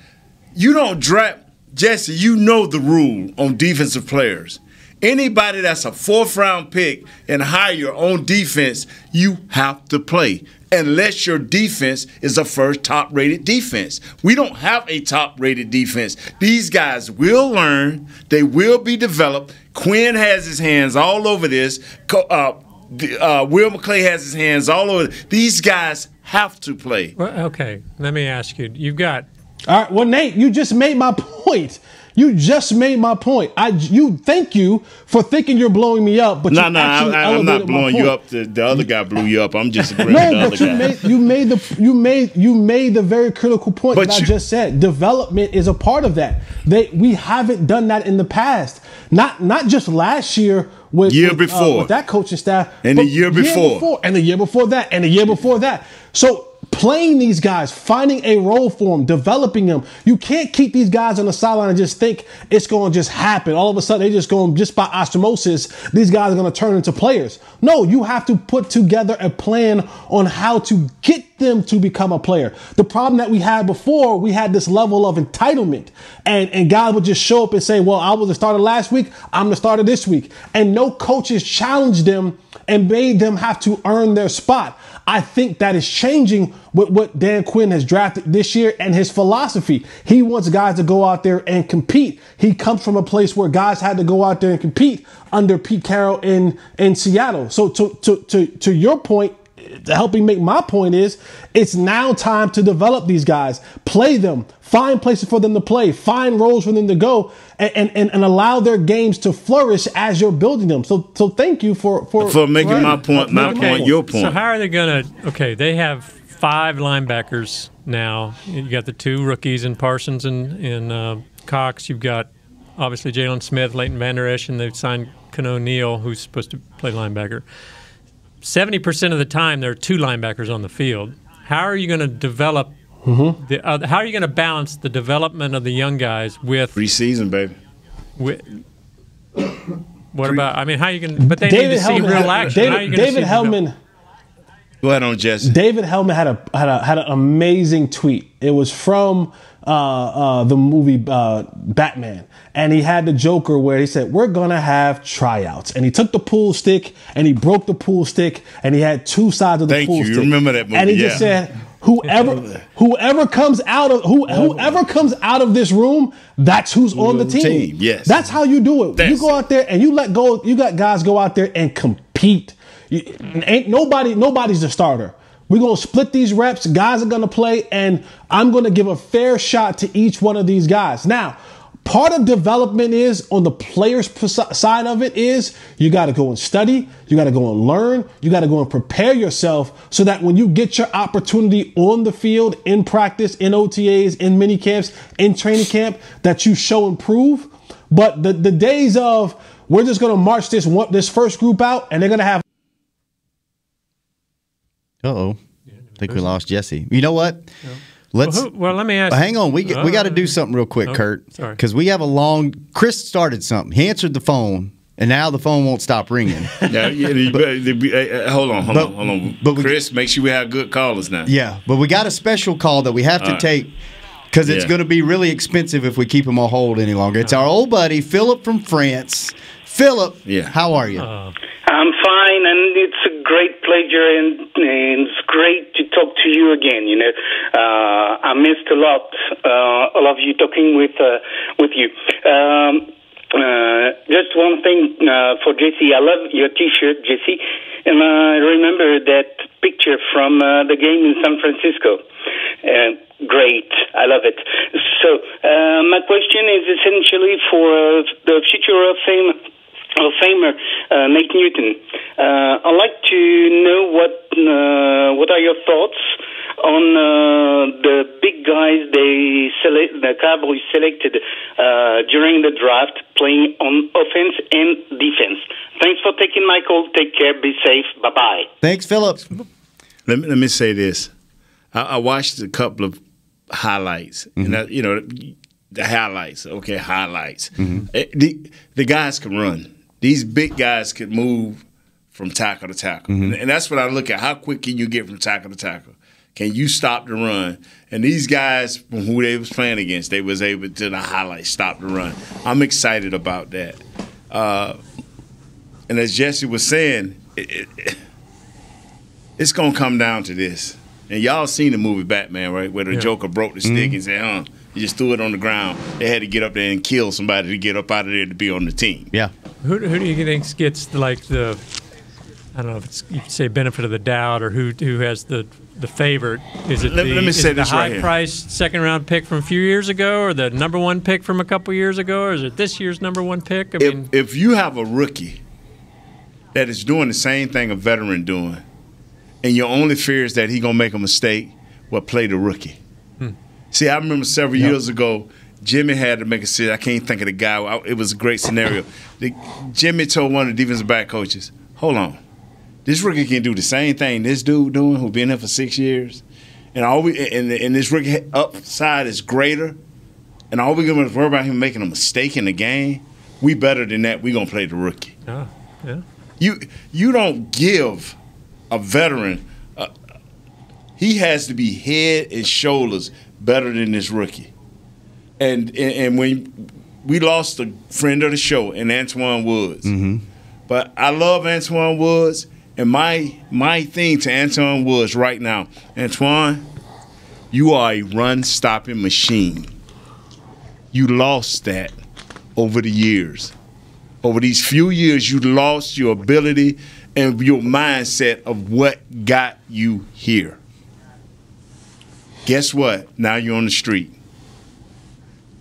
You don't draft, Jesse, you know the rule on defensive players. Anybody that's a fourth-round pick and higher on defense, you have to play. Unless your defense is a first top-rated defense. We don't have a top-rated defense. These guys will learn. They will be developed. Quinn has his hands all over this. Will McClay has his hands all over this. These guys have to play. Well, okay, let me ask you. You've got... All right, well, Nate, you just made my point. You just made my point. Thank you for thinking you're blowing me up, but I'm not blowing you up. The other guy blew you up. I'm just agreeing with the other guy. You made the very critical point that I just said. Development is a part of that. We haven't done that in the past. Not just last year with that coaching staff, and the year before, and the year before that, and the year before that. So playing these guys, finding a role for them, developing them. You can't keep these guys on the sideline and just think it's going to just happen. All of a sudden, they just going, just by osmosis, these guys are going to turn into players. No, you have to put together a plan on how to get them to become a player. The problem that we had before, we had this level of entitlement, and guys would just show up and say, well, I was the starter last week, I'm the starter this week. And no coaches challenged them and made them have to earn their spot. I think that is changing with what Dan Quinn has drafted this year and his philosophy. He wants guys to go out there and compete. He comes from a place where guys had to go out there and compete under Pete Carroll in Seattle. So to your point, helping make my point is it's now time to develop these guys, play them, find places for them to play, find roles for them to go, and allow their games to flourish as you're building them. So thank you for making right. my point, your point. So how are they going to? Okay, they have 5 linebackers now. You got the 2 rookies in Parsons and Cox. You've got obviously Jalen Smith, Leighton Vander Esch, and they've signed Kano Neal, who's supposed to play linebacker. 70% of the time, there are 2 linebackers on the field. How are you going to develop how are you going to balance the development of the young guys with preseason, baby? What about? I mean, how you can? But they need to see real action. David Hellman. Go ahead on, Jesse. David Hellman had an amazing tweet. It was from the movie Batman, and he had the Joker where he said, "We're gonna have tryouts," and he took the pool stick and he broke the pool stick, and he had 2 sides of the pool stick. Thank you. Remember that movie? And he just said, "Whoever comes out of this room, that's who's on the team." Yes, that's how you do it. You go out there and you let go. You got guys go out there and compete. Ain't nobody's the starter. We're going to split these reps. Guys are going to play, and I'm going to give a fair shot to each one of these guys. Now, part of development is, on the player's side of it, is you got to go and study. You got to go and learn. You got to go and prepare yourself so that when you get your opportunity on the field, in practice, in OTAs, in mini camps, in training camp, that you show and prove. But the days of we're just going to march this first group out and they're going to have. I think we lost Jesse. You know what? No. Let me ask. Hang on. We got to do something real quick, Kurt. Sorry. Because we have a long. Chris started something. He answered the phone, and now the phone won't stop ringing. Hold on. But Chris, make sure we have good callers now. Yeah, but we got a special call that we have to take because it's going to be really expensive if we keep him on hold any longer. It's our old buddy Philip from France. Philip, how are you? I'm fine, and it's a great pleasure, and it's great to talk to you again. You know, I missed a lot, all of you talking with you. Just one thing for Jesse. I love your T-shirt, Jesse, and I remember that picture from the game in San Francisco. Great, I love it. So my question is essentially for the future of Famer Nate Newton. I'd like to know what are your thoughts on the big guys the Cowboys selected during the draft, playing on offense and defense. Thanks for taking my call. Take care. Be safe. Bye bye. Thanks, Philip. Let me say this. I watched a couple of highlights, and the highlights. Okay, highlights. The guys can run. These big guys can move from tackle to tackle. And that's what I look at. How quick can you get from tackle to tackle? Can you stop the run? And these guys, from who they was playing against, they was able to, the highlights, stop the run. I'm excited about that. And as Jesse was saying, it's going to come down to this. And y'all seen the movie Batman, right, where the Joker broke the stick and said, he just threw it on the ground. They had to get up there and kill somebody to get up out of there to be on the team. Yeah. Who do you think gets like the, I don't know if it's, you could say benefit of the doubt, or who has the favorite? Is it the high-priced second-round pick from a few years ago, or the number 1 pick from a couple years ago, or is it this year's number 1 pick? If you have a rookie that is doing the same thing a veteran doing, and your only fear is that he's going to make a mistake, well, play the rookie. See, I remember several years ago, Jimmy had to make a decision. I can't think of the guy. It was a great scenario. Jimmy told one of the defensive back coaches, hold on. This rookie can do the same thing this dude doing who's been there for 6 years, and and this rookie upside is greater, and all we're going to worry about him making a mistake in the game, we better than that. We're going to play the rookie. Oh, yeah. You don't give a veteran he has to be head and shoulders better than this rookie. And when we lost a friend of the show in Antoine Woods. Mm-hmm. But I love Antoine Woods, and my thing to Antoine Woods right now, Antoine, you are a run-stopping machine. You lost that over the years. Over these few years, you lost your ability and your mindset of what got you here. Guess what? Now you're on the street.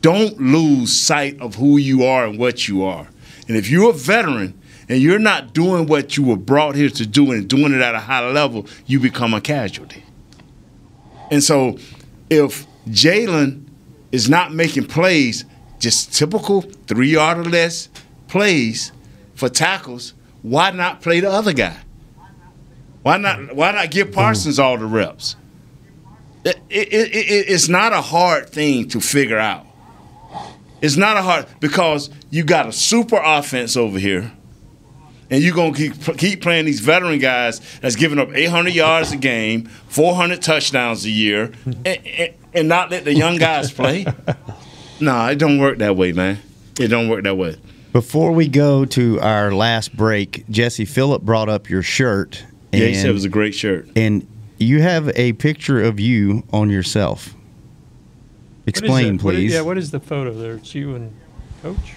Don't lose sight of who you are and what you are. And if you're a veteran and you're not doing what you were brought here to do and doing it at a high level, you become a casualty. And so if Jalen is not making plays, just typical 3-yard or less plays for tackles, why not play the other guy? Why not give Parsons all the reps? It's not a hard thing to figure out. It's not a hard, because you got a super offense over here, and you're going to keep playing these veteran guys that's giving up 800 yards a game, 400 touchdowns a year, and not let the young guys play? No, it don't work that way, man. It don't work that way. Before we go to our last break, Jesse, Phillip brought up your shirt. Yeah, he said it was a great shirt. And you have a picture of you on yourself. Explain, please. What is the photo there? It's you and Coach?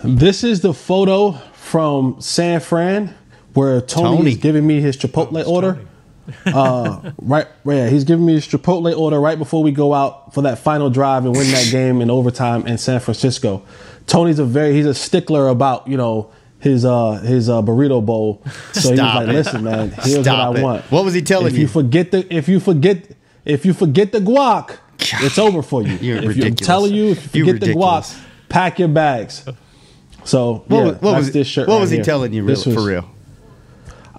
This is the photo from San Fran where Tony is giving me his Chipotle order. He's giving me his Chipotle order right before we go out for that final drive and win that game in overtime in San Francisco. Tony's he's a stickler about, his burrito bowl. So he was like, "Listen, man, here's what I want." What was he telling you? If you forget the guac, it's over for you. You're ridiculous. I'm telling you, if you forget the guac, pack your bags. So that's this shirt. What was he here. telling you for real?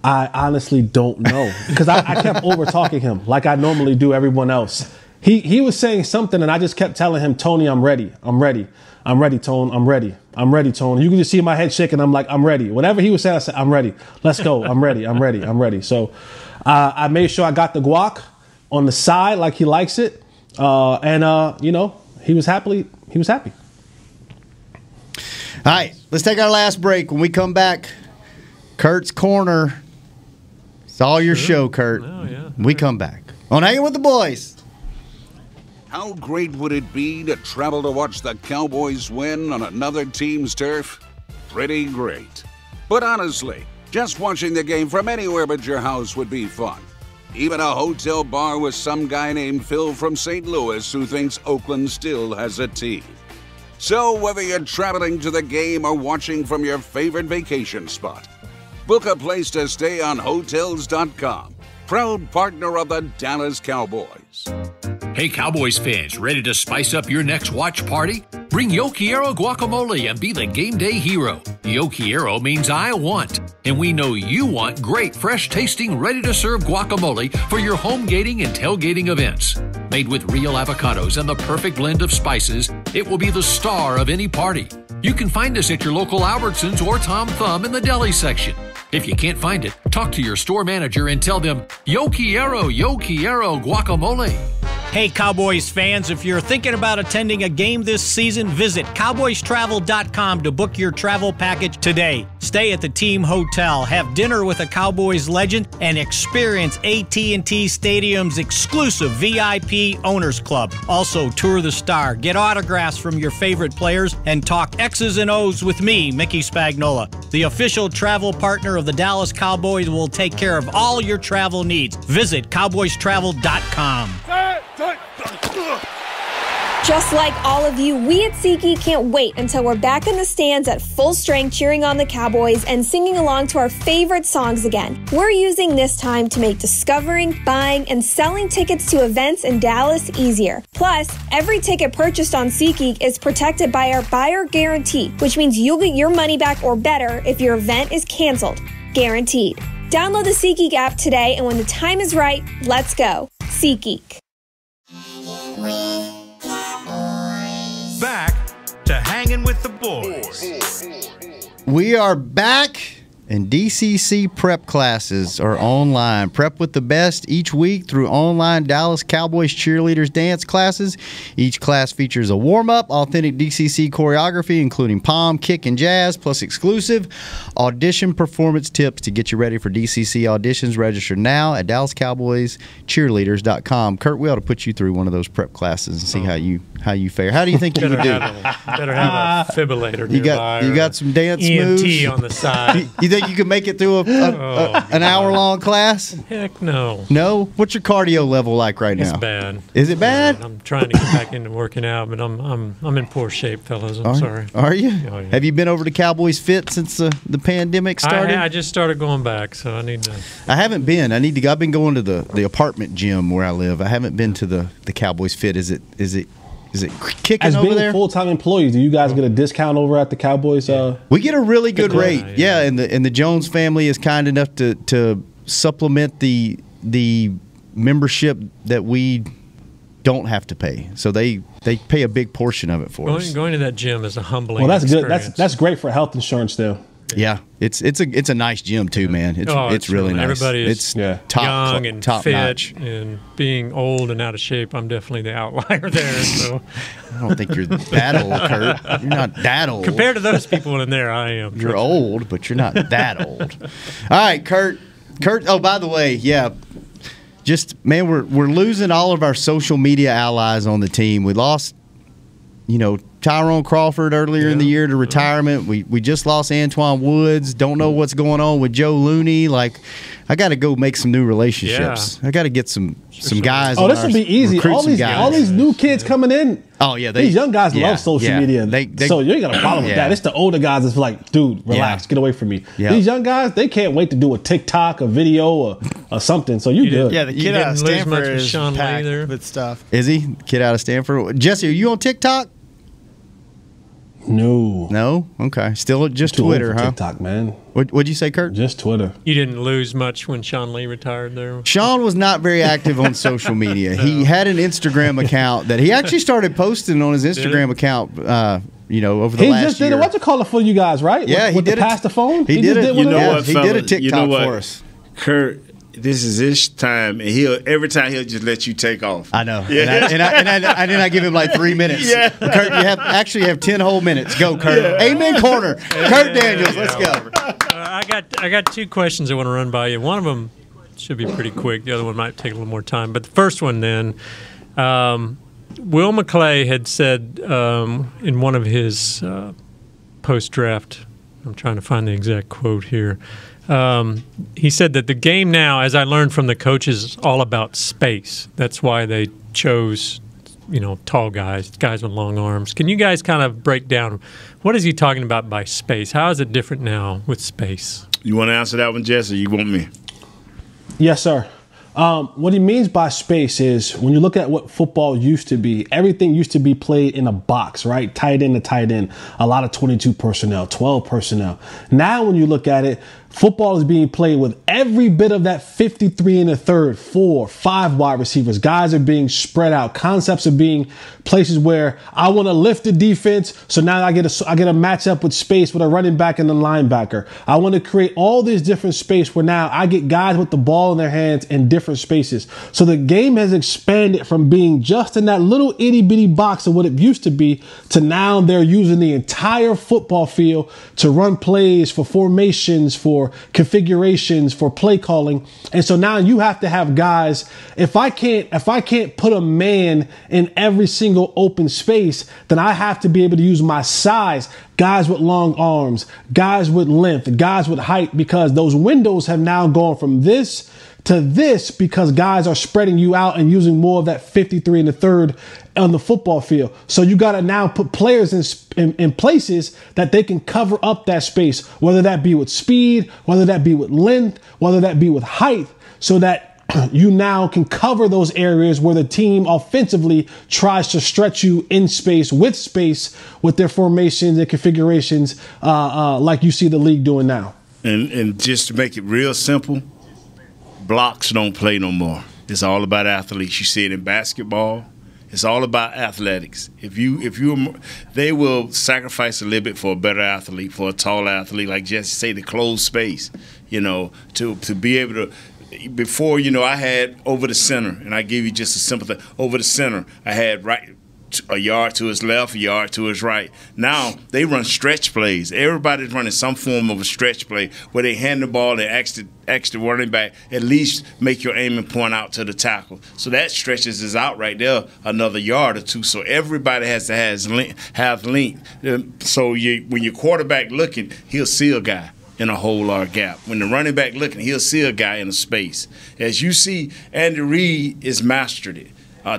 I honestly don't know, because I kept over talking him like I normally do everyone else. He was saying something and I just kept telling him, "Tony, I'm ready. I'm ready. I'm ready, Tone. I'm ready. I'm ready, Tone." You can just see my head shaking. I'm like, "I'm ready." Whatever he was saying, I said, "I'm ready. Let's go. I'm ready. I'm ready. I'm ready." So I made sure I got the guac on the side like he likes it. He was happy. He was happy. All right, let's take our last break. When we come back, Kurt's Corner. It's all your show, Kurt. Oh, yeah. We come back on Hanging with the Boys. How great would it be to travel to watch the Cowboys win on another team's turf? Pretty great. But honestly, just watching the game from anywhere but your house would be fun. Even a hotel bar with some guy named Phil from St. Louis who thinks Oakland still has a team. So whether you're traveling to the game or watching from your favorite vacation spot, book a place to stay on Hotels.com, proud partner of the Dallas Cowboys. Hey, Cowboys fans, ready to spice up your next watch party? Bring Yo Quiero guacamole and be the game day hero. Yo Quiero means I want, and we know you want great, fresh-tasting, ready-to-serve guacamole for your home gating and tailgating events. Made with real avocados and the perfect blend of spices, it will be the star of any party. You can find us at your local Albertsons or Tom Thumb in the deli section. If you can't find it, talk to your store manager and tell them, Yo Quiero guacamole. Hey, Cowboys fans, if you're thinking about attending a game this season, visit cowboystravel.com to book your travel package today. Stay at the team hotel, have dinner with a Cowboys legend, and experience AT&T Stadium's exclusive VIP Owners Club. Also, tour the Star, get autographs from your favorite players, and talk X's and O's with me, Mickey Spagnola. The official travel partner of the Dallas Cowboys will take care of all your travel needs. Visit cowboystravel.com. Just like all of you, we at SeatGeek can't wait until we're back in the stands at full strength cheering on the Cowboys and singing along to our favorite songs again. We're using this time to make discovering, buying, and selling tickets to events in Dallas easier. Plus, every ticket purchased on SeatGeek is protected by our buyer guarantee, which means you'll get your money back or better if your event is canceled. Guaranteed. Download the SeatGeek app today, and when the time is right, let's go. SeatGeek. Back to Hanging with the Boys. We are back, and DCC prep classes are online. Prep with the best each week through online Dallas Cowboys cheerleaders dance classes. Each class features a warm-up, authentic DCC choreography, including pom, kick, and jazz, plus exclusive audition performance tips to get you ready for DCC auditions. Register now at DallasCowboysCheerleaders.com. Kurt, we ought to put you through one of those prep classes and see how you fare. How do you think you would do? Better have a defibrillator nearby. You got some dance EMT moves on the side. You think you could make it through an hour-long class? Heck no. No? What's your cardio level like right now? It's bad. Is it bad? I'm trying to get back into working out, but I'm in poor shape, fellas. I'm sorry. Are you? Oh, yeah. Have you been over to Cowboys Fit since the pandemic started? I just started going back, so I need to. I haven't been. I've been going to the apartment gym where I live. I haven't been to the Cowboys Fit. Is it kicking As over being there? full-time employees, do you guys get a discount over at the Cowboys? We get a really good rate. Yeah, and the Jones family is kind enough to supplement the membership that we don't have to pay. So they pay a big portion of it for us. Going to that gym is a humbling. Well, that's experience. good. That's great for health insurance, though. Yeah, it's a nice gym too, man. It's really nice. Everybody is young and top fit notch. And being old and out of shape, I'm definitely the outlier there. So I don't think you're that old, Kurt. You're not that old. Compared to those people in there, I am. You're old, but you're not that old. All right, Kurt. Oh, by the way, yeah. Just man, we're losing all of our social media allies on the team. We lost, Tyrone Crawford earlier in the year to retirement. We just lost Antoine Woods. Don't know what's going on with Joe Looney. Like, I got to go make some new relationships. I got to get some guys. Oh, this will be easy. All these new kids coming in. Oh yeah, these young guys love social media. So you ain't got a problem with that. It's the older guys that's like, dude, relax, get away from me. These young guys, they can't wait to do a TikTok, a video, or something. So you good? Yeah, the kid out of Stanford is packed with stuff. Is he? Kid out of Stanford. Jesse, are you on TikTok? No. Okay. Still just Twitter, huh? TikTok, man. What'd you say, Kurt? Just Twitter. You didn't lose much when Sean Lee retired there? Sean was not very active on social media. He had an Instagram account that he actually started posting on his Instagram account, over the last year. He just did what's it called for you guys, right? Yeah, he did pass the phone. He did it. You know what, he did a TikTok for us. Kurt, this is his time, and every time he'll just let you take off. I know. Yeah. And I give him like 3 minutes. Yeah. Kurt, you have 10 whole minutes. Go, Kurt. Yeah. Amen corner. Kurt Daniels, let's go. I got two questions I want to run by you. One of them should be pretty quick. The other one might take a little more time. But the first one then, Will McClay had said in one of his post-draft, I'm trying to find the exact quote here, he said that the game now, as I learned from the coaches, is all about space. That's why they chose, tall guys with long arms. Can you guys kind of break down what is he talking about by space? How is it different now with space? You want to answer that one, Jess, or you want me? Yes, sir. What he means by space is when you look at what football used to be, everything used to be played in a box, right? Tight end to tight end, a lot of 22 personnel, 12 personnel. Now when you look at it, football is being played with every bit of that 53 in the third, 4, 5 wide receivers. Guys are being spread out. Concepts are being places where I want to lift the defense. So now I get a matchup with space with a running back and a linebacker. I want to create all this different space where now I get guys with the ball in their hands in different spaces. So the game has expanded from being just in that little itty bitty box of what it used to be to now they're using the entire football field to run plays for formations, for configurations, for play calling. And so now you have to have guys. If I can't put a man in every single open space, then I have to be able to use my size, guys with long arms, guys with length, guys with height, because those windows have now gone from this to this because guys are spreading you out and using more of that 53 in the third on the football field. So you got to now put players in places that they can cover up that space, whether that be with speed, whether that be with length, whether that be with height, so that you now can cover those areas where the team offensively tries to stretch you in space with their formations and configurations like you see the league doing now. And just to make it real simple, blocks don't play no more. It's all about athletes. You see it in basketball. It's all about athletics. They will sacrifice a little bit for a better athlete, for a tall athlete, like Jesse say, the closed space, to be able to. Before, I had over the center, and I give you just a simple thing. Over the center, I had right a yard to his left, a yard to his right. Now they run stretch plays. Everybody's running some form of a stretch play where they hand the ball and ask the running back at least make your aiming point out to the tackle. So that stretches us out right there another yard or two. So everybody has to have length. So when your quarterback looking, he'll see a guy in a hole or a gap. When the running back looking, he'll see a guy in a space. As you see, Andy Reid has mastered it.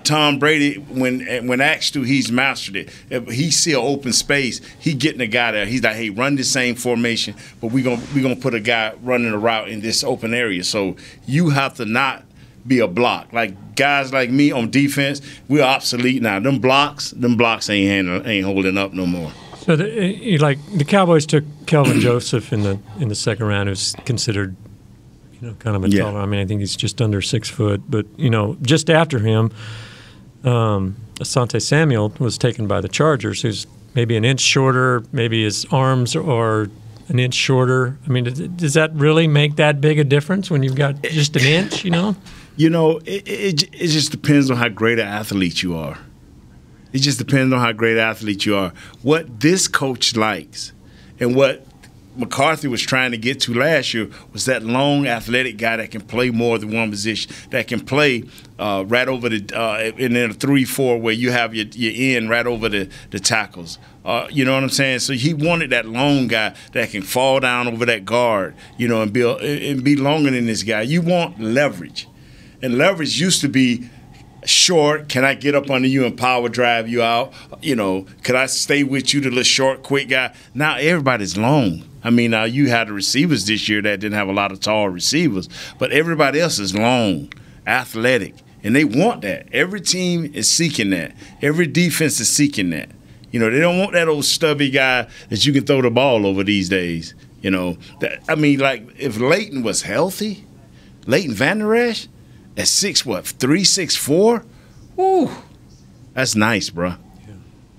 Tom Brady, when asked to, he's mastered it. If he see an open space, he getting a guy there. He's like, hey, run the same formation, but we're gonna put a guy running a route in this open area. So you have to not be a block. Like guys like me on defense, we're obsolete now. Them blocks ain't holding up no more. So the Cowboys took Kelvin Joseph in the second round, who's considered kind of a taller. I mean, I think he's just under 6 foot. But just after him, Asante Samuel was taken by the Chargers, who's maybe an inch shorter, maybe his arms are an inch shorter. I mean, does that really make that big a difference when you've got just an inch? It just depends on how great an athlete you are. It just depends on how great an athlete you are. What this coach likes and what McCarthy was trying to get to last year was that long, athletic guy that can play more than one position, that can play right over in a 3-4 where you have your end right over the tackles. You know what I'm saying? So he wanted that long guy that can fall down over that guard, and be longer than this guy. You want leverage, and leverage used to be short. Can I get up under you and power drive you out? Could I stay with you, the little short, quick guy? Now everybody's long. I mean, you had the receivers this year that didn't have a lot of tall receivers, but everybody else is long, athletic, and they want that. Every team is seeking that. Every defense is seeking that. They don't want that old stubby guy that you can throw the ball over these days. If Leighton was healthy, Leighton Vander Esch at 3, 6'4", woo, that's nice, bro.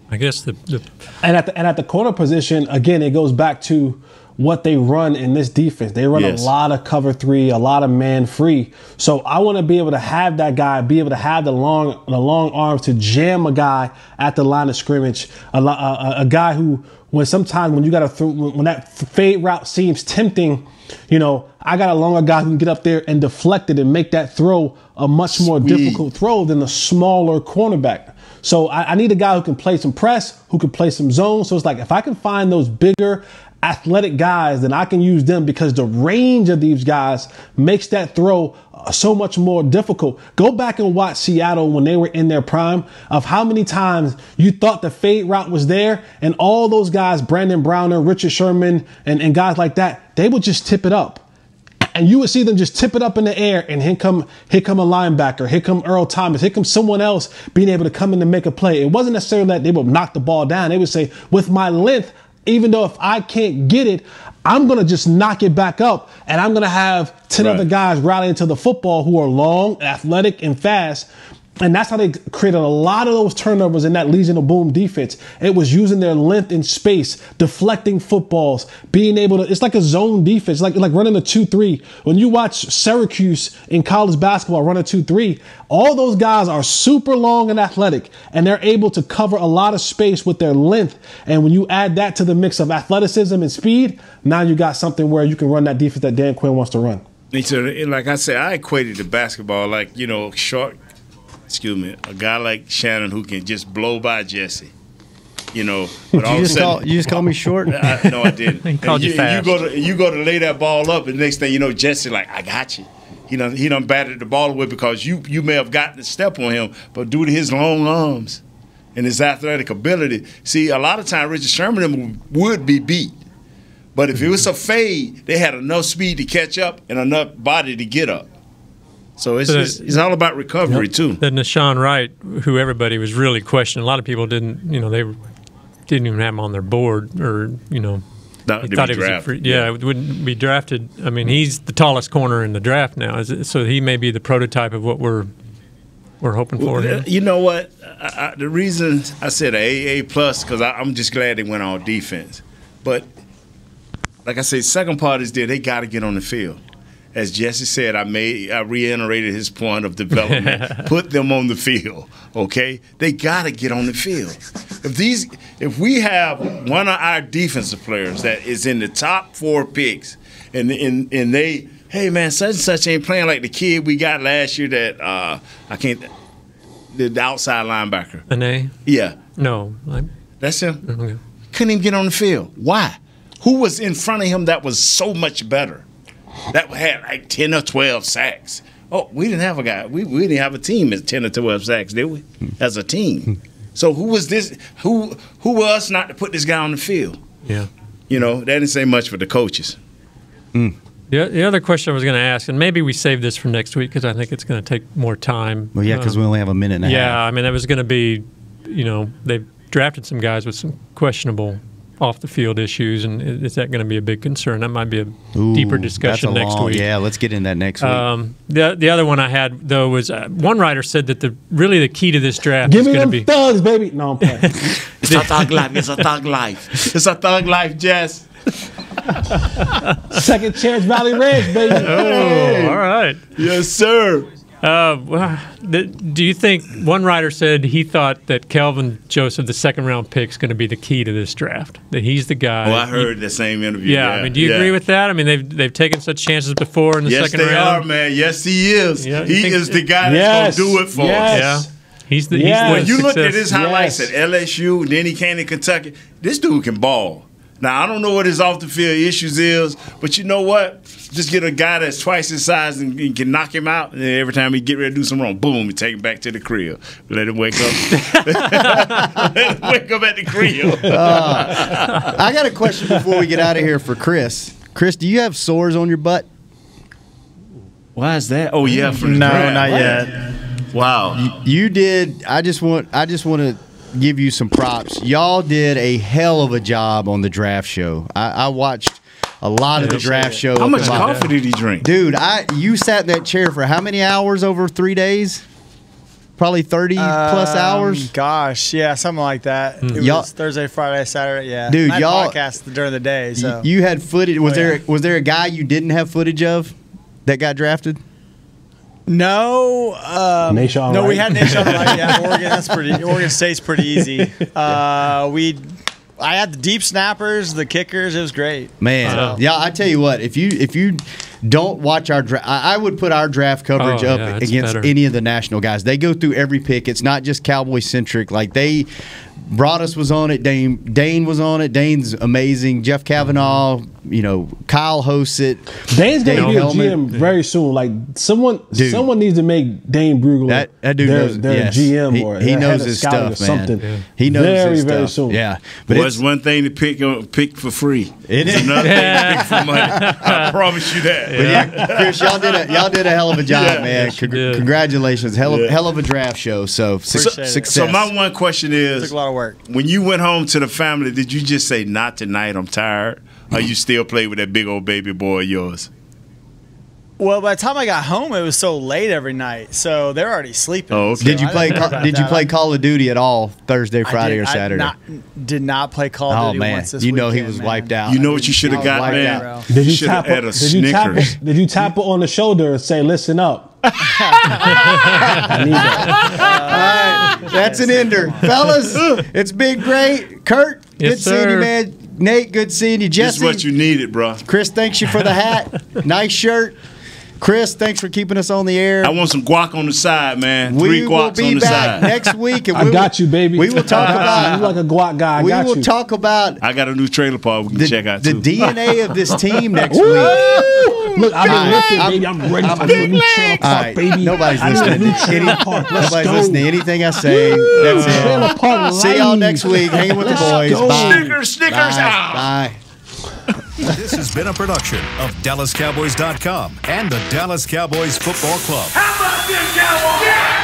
I guess and at the corner position, again, it goes back to what they run in this defense. They run a lot of cover 3, a lot of man free. So I want to be able to have that guy, be able to have the long arms to jam a guy at the line of scrimmage, a guy who, when you got to throw, when that fade route seems tempting, I got a longer guy who can get up there and deflect it and make that throw a much more difficult throw than the smaller cornerback. So I need a guy who can play some press, who can play some zone. So it's like, if I can find those bigger athletic guys, then I can use them, because the range of these guys makes that throw so much more difficult. Go back and watch Seattle when they were in their prime, of how many times you thought the fade route was there, and all those guys, Brandon Browner, Richard Sherman, and guys like that, they would just tip it up. And you would see them just tip it up in the air, and here come a linebacker, here come Earl Thomas, here comes someone else being able to come in and make a play. It wasn't necessarily that they would knock the ball down. They would say, with my length, even though if I can't get it, I'm going to just knock it back up, and I'm going to have 10 other guys rallying to the football who are long, athletic, and fast. And that's how they created a lot of those turnovers in that Legion of Boom defense. It was using their length in space, deflecting footballs, being able to, it's like a zone defense, like running a 2-3. When you watch Syracuse in college basketball run a 2-3, all those guys are super long and athletic, and they're able to cover a lot of space with their length. And when you add that to the mix of athleticism and speed, now you got something where you can run that defense that Dan Quinn wants to run. So, like I said, I equated the basketball like, a guy like Shannon who can just blow by Jesse. But you just called me short? No, I didn't. He called you fast. You go to lay that ball up, and the next thing you know, Jesse like, I got you. He done batted the ball away because you may have gotten a step on him, but due to his long arms and his athletic ability, see, a lot of times Richard Sherman would be beat. But if it was a fade, they had enough speed to catch up and enough body to get up. So it's all about recovery, too. The Nashawn Wright, who everybody was really questioning, a lot of people didn't, they didn't even have him on their board, or, He thought he was a free, it wouldn't be drafted. I mean, he's the tallest corner in the draft now, so he may be the prototype of what we're hoping for here. You know what? The reason I said AA plus because I'm just glad they went on defense. But like I said, second part is they got to get on the field. As Jesse said, I reiterated his point of development. Put them on the field, okay? They got to get on the field. If we have one of our defensive players that is in the top 4 picks, and they, hey man, such and such ain't playing like the kid we got last year that the outside linebacker. Ane? Yeah. No, that's him. Okay. Couldn't even get on the field. Why? Who was in front of him that was so much better? That had like 10 or 12 sacks. Oh, we didn't have a guy. We didn't have a team at 10 or 12 sacks, did we? As a team. So who was this? Who were us not to put this guy on the field? Yeah. You know, that didn't say much for the coaches. The other question I was going to ask, and maybe we save this for next week because I think it's going to take more time. Well, yeah, because we only have a minute and a half. Yeah, I mean, that was going to be, they've drafted some guys with some questionable off-the-field issues, and is that going to be a big concern? That might be a deeper discussion next week. Yeah, let's get in that next week. The other one I had, though, was one writer said that really the key to this draft is going to be... thugs, baby. No, I'm playing. It's a thug life. It's a thug life. It's a thug life, Jess. Second Chance Valley Ranch, baby. Oh, all right. Yes, sir. Do you think one writer said he thought that Kelvin Joseph, the second-round pick, is going to be the key to this draft? That he's the guy. Oh, I heard the same interview. Yeah, I mean, do you agree with that? I mean, they've taken such chances before in the second round. Yes, they are, man. Yes, he is. Yeah, he is the guy that's going to do it for us. Yeah. He's the when you looked at his highlights at LSU, and then he came to Kentucky, this dude can ball. Now, I don't know what his off-the-field issues is, but you know what? Just get a guy that's twice his size and can knock him out, and then every time he get ready to do something wrong, boom, we take him back to the crib. Let him wake up. Let him wake up at the crib. I got a question before we get out of here for Chris. Chris, do you have sores on your butt? Why is that? Oh, yeah. No, not yet. Wow. You did. I just want to give you some props. Y'all did a hell of a job on the draft show. I watched a lot of the draft show. How much coffee did he drink? Dude, you sat in that chair for how many hours over 3 days? Probably 30 plus hours? Gosh, yeah, something like that. It was Thursday, Friday, Saturday, yeah. Dude, y'all podcast during the day. So you had footage. Was there a guy you didn't have footage of that got drafted? No, Nation no, Wright. we had Nation Wright. Yeah, Oregon State's pretty easy. I had the deep snappers, the kickers. It was great, man. Yeah, I tell you what, if you don't watch our draft, I would put our draft coverage up against any of the national guys. They go through every pick. It's not just Cowboy centric. Like Broadus was on it. Dane was on it. Dane's amazing. Jeff Kavanaugh, Kyle hosts it. Dane's going to be a GM very soon. Like someone needs to make Dane Brugler that dude knows, their GM or he knows his stuff, or something. Man. He knows his stuff. Very soon. Yeah, but it's one thing to pick for free. It's another thing to pick for money. I promise you that. Yeah. Chris, y'all did a hell of a job, man. Congratulations, hell of a draft show. So success. So my one question is, it took a lot of work. When you went home to the family, did you just say, "Not tonight, I'm tired"? Or you still play with that big old baby boy of yours? Well, by the time I got home, it was so late every night, so they're already sleeping. Oh, okay. Did you play Call of Duty at all Thursday, Friday, or Saturday? Did not play Call of Duty once this weekend. He was wiped out. You know what you should have got, man? Did you tap it on the shoulder and say, "Listen up"? I need that. All right, that's an ender, fellas. It's been great. Kurt, good seeing you, man. Nate, good seeing you. Jesse, this is what you needed, bro. Chris, thanks you for the hat. Nice shirt. Chris, thanks for keeping us on the air. I want some guac on the side, man. We 3 guacs will be on the back side. Next week. And I got you, baby. We will talk about. You like a guac guy. We will talk about. I got a new trailer park we can check out, too. The DNA of this team next week. Look, I'm lifting, baby. I'm ready for the new trailer park, baby. Nobody's listening to anything I say. That's it. See y'all next week. Hanging with the boys. Bye. Snickers out. Bye. This has been a production of DallasCowboys.com and the Dallas Cowboys Football Club. How about this, Cowboys? Yeah!